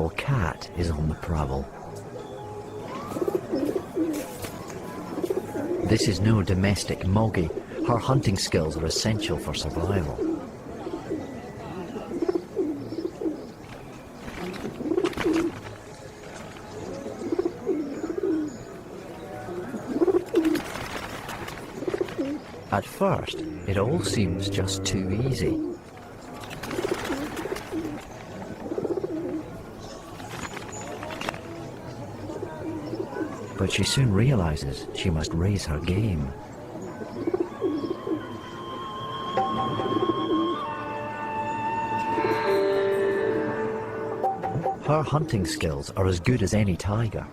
A cat is on the prowl. This is no domestic moggy. Her hunting skills are essential for survival. At first, it all seems just too easy. But she soon realizes she must raise her game. Her hunting skills are as good as any tiger.